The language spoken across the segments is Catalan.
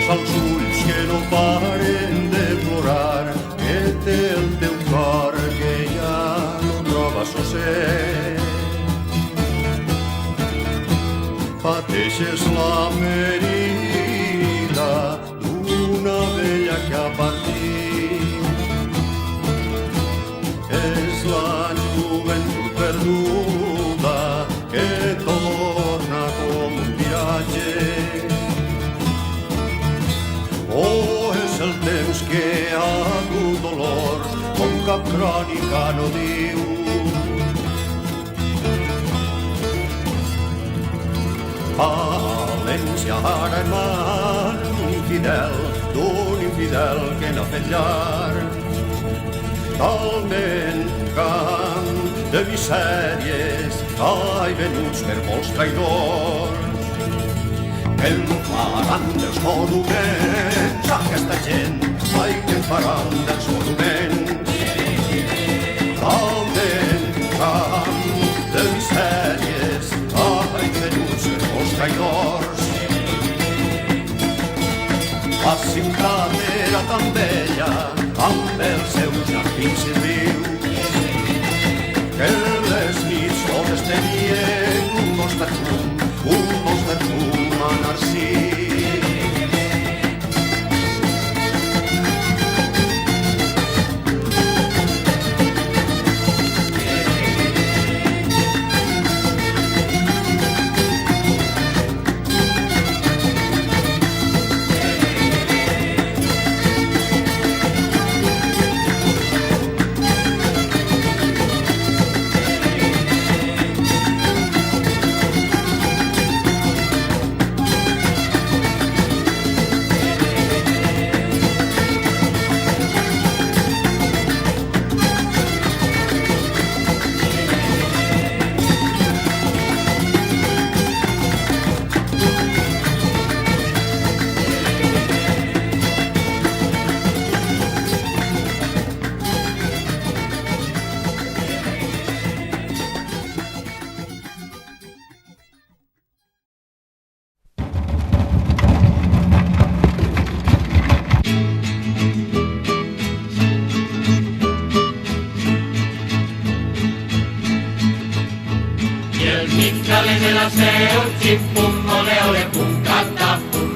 als ulls que no paren de plorar, que té el teu cor que ja no troba sosseig. Pateixes la ferida d'una vella que ha partit. És la joventut perduda que torna com un viatge. Oh, és el temps que ha dut dolor, com cap crònica no diu. València ara en man d'un infidel que n'ha fet llar. Talment camp de misèries, ai, venuts per molts traïdors. El faran dels monuments, aquesta gent, ai, que en faran dels monuments. Talment camp de misèries, ai, venuts per molts traïdors. La ciutat era tan bella, amb els seus jardins i rius, que les nits totes tenien un gos perfum a Narcís. chim pum, ole ole pum, canta pum,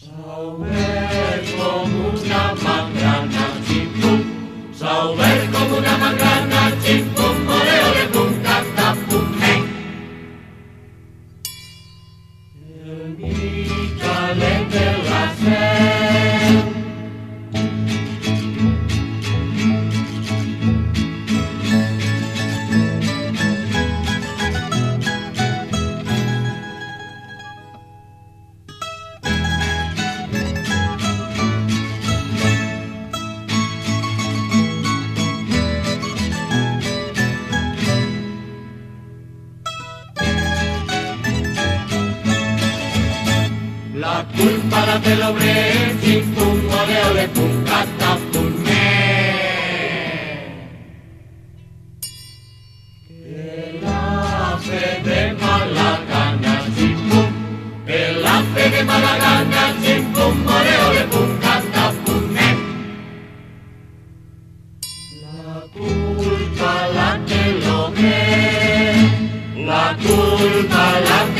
Sauber como una mangrana, chim pum, sauber como una mangrana, chim pum, ole ole pum, canta pum, El Michalet de la Seu. La culpa la te lo bre, chim pum, ole ole pum, cata pum, Que la fe de mala gana, chim pum, que la fe de mala gana, chim pum, ole ole pum, cata pum, La culpa la te lo bre, la culpa la te